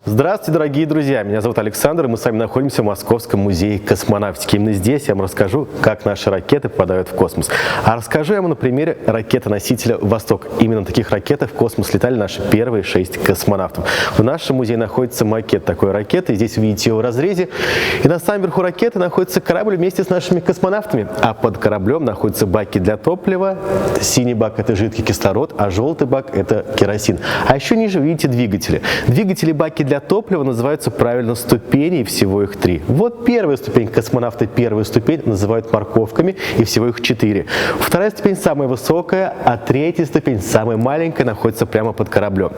Здравствуйте, дорогие друзья! Меня зовут Александр, и мы с вами находимся в Московском музее космонавтики. Именно здесь я вам расскажу, как наши ракеты попадают в космос. А расскажу я вам на примере ракеты-носителя «Восток». Именно на таких ракетах в космос летали наши первые 6 космонавтов. В нашем музее находится макет такой ракеты, и здесь вы видите его в разрезе. И на самом верху ракеты находится корабль вместе с нашими космонавтами. А под кораблем находятся баки для топлива. Синий бак – это жидкий кислород, а желтый бак – это керосин. А еще ниже видите двигатели. Двигатели баки для топлива называются правильно ступени, и всего их 3. Вот первая ступень, космонавты первую ступень называют морковками, и всего их 4. Вторая ступень самая высокая, а третья ступень самая маленькая находится прямо под кораблем.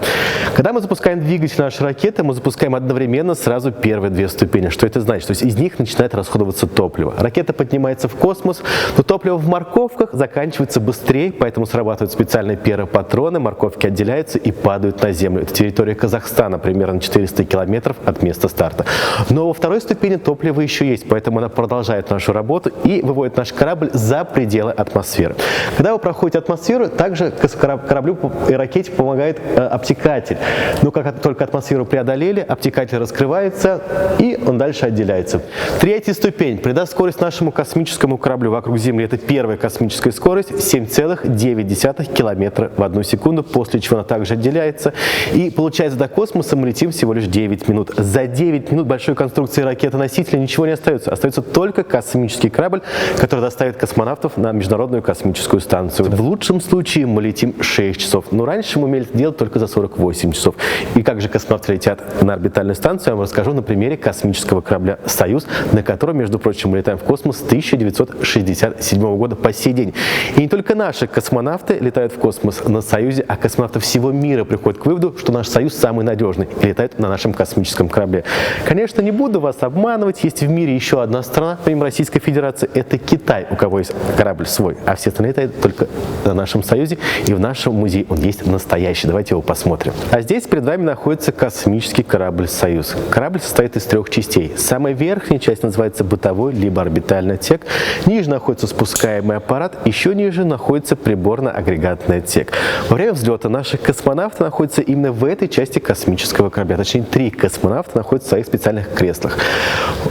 Когда мы запускаем двигатель нашей ракеты, мы запускаем одновременно сразу первые 2 ступени. Что это значит? То есть из них начинает расходоваться топливо. Ракета поднимается в космос, но топливо в морковках заканчивается быстрее, поэтому срабатывают специальные патроны, морковки отделяются и падают на землю. Это территория Казахстана, примерно 400 километров от места старта. Но во второй ступени топливо еще есть, поэтому она продолжает нашу работу и выводит наш корабль за пределы атмосферы. Когда вы проходите атмосферу, также кораблю и ракете помогает обтекатель. Но как только атмосферу преодолели, обтекатель раскрывается и он дальше отделяется. Третья ступень придаст скорость нашему космическому кораблю вокруг Земли. Это первая космическая скорость 7,9 километра в 1 секунду, после чего она также отделяется. И получается, до космоса мы летим всего лишь 9 минут. За 9 минут большой конструкции ракеты-носителя ничего не остается. Остается только космический корабль, который доставит космонавтов на Международную космическую станцию. В лучшем случае мы летим 6 часов. Но раньше мы умели это делать только за 48 часов. И как же космонавты летят на орбитальную станцию, я вам расскажу на примере космического корабля «Союз», на котором, между прочим, мы летаем в космос с 1967 года по сей день. И не только наши космонавты летают в космос на «Союзе», а космонавты всего мира приходят к выводу, что наш «Союз» самый надежный и летает на нашем космическом корабле. Конечно, не буду вас обманывать, есть в мире еще одна страна, помимо Российской Федерации, это Китай, у кого есть корабль свой, а все остальные летают только на нашем Союзе, и в нашем музее он есть настоящий. Давайте его посмотрим. А здесь перед вами находится космический корабль «Союз». Корабль состоит из 3 частей. Самая верхняя часть называется бытовой, либо орбитальный отсек, ниже находится спускаемый аппарат, еще ниже находится приборно-агрегатный отсек. Во время взлета наши космонавты находятся именно в этой части космического корабля, точнее 3 космонавта находятся в своих специальных креслах.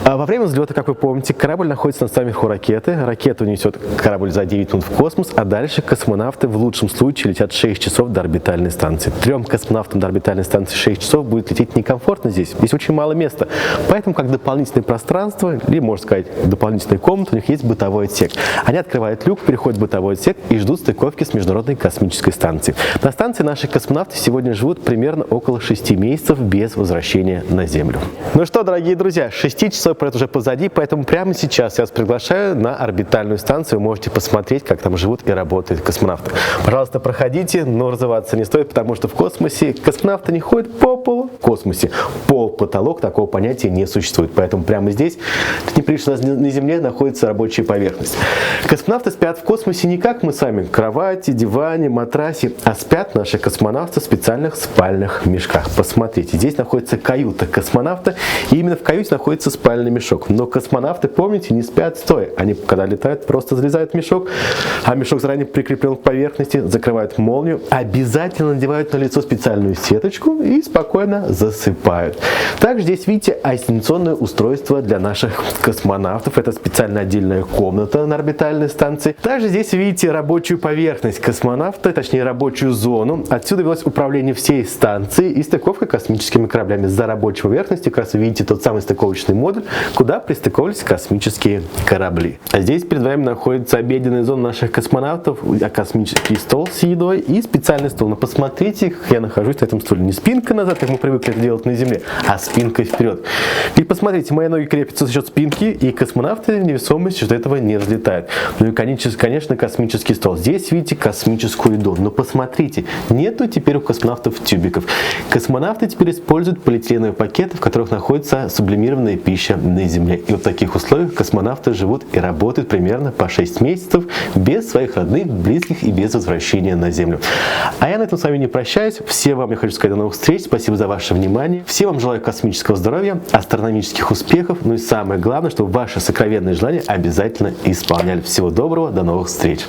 А во время взлета, как вы помните, корабль находится на самом верху ракеты. Ракета унесет корабль за 9 минут в космос, а дальше космонавты в лучшем случае летят 6 часов до орбитальной станции. 3 космонавтам до орбитальной станции 6 часов будет лететь некомфортно здесь. Здесь очень мало места. Поэтому, как дополнительное пространство, или, можно сказать, дополнительная комната, у них есть бытовой отсек. Они открывают люк, переходят в бытовой отсек и ждут стыковки с Международной космической станцией. На станции наши космонавты сегодня живут примерно около 6 месяцев без возвращения на Землю. Ну что, дорогие друзья, 6 часов это уже позади, поэтому прямо сейчас я вас приглашаю на орбитальную станцию. Вы можете посмотреть, как там живут и работают космонавты. Пожалуйста, проходите, но разуваться не стоит, потому что в космосе космонавты не ходят по полу. В космосе пол-потолок, такого понятия не существует. Поэтому прямо здесь, неприлично на Земле, находится рабочая поверхность. Космонавты спят в космосе не как мы сами, кровати, диване, матрасе, а спят наши космонавты в специальных спальных мешках. Посмотрите, здесь находится каюта космонавта, и именно в каюте находится спальный мешок. Но космонавты, помните, не спят стоя. Они, когда летают, просто залезают в мешок, а мешок заранее прикреплен к поверхности, закрывают молнию, обязательно надевают на лицо специальную сеточку и спокойно засыпают. Также здесь видите ассоциационное устройство для наших космонавтов. Это специально отдельная комната на орбитальной станции. Также здесь видите рабочую поверхность космонавта, точнее рабочую зону. Отсюда велось управление всей станции и стыковка космическими кораблями. За рабочей поверхностью как раз вы видите тот самый стыковочный модуль, куда пристыковывались космические корабли. А здесь перед вами находится обеденная зона наших космонавтов, космический стол с едой и специальный стол. Но посмотрите, как я нахожусь на этом стуле. Не спинка назад, как мы привыкли это делать на Земле, а спинкой вперед. И посмотрите, мои ноги крепятся за счет спинки, и космонавты в невесомости от этого не разлетают. Ну и, конечно, космический стол. Здесь видите космическую еду. Но посмотрите, нету теперь у космонавтов тюбиков. Космонавты теперь используют полиэтиленовые пакеты, в которых находится сублимированная пища на Земле. И вот в таких условиях космонавты живут и работают примерно по 6 месяцев без своих родных, близких и без возвращения на Землю. А я на этом с вами не прощаюсь. Всем вам я хочу сказать до новых встреч. Спасибо за ваше внимание. Всем вам желаю космического здоровья, астрономических успехов. Ну и самое главное, чтобы ваши сокровенные желания обязательно исполняли. Всего доброго, до новых встреч.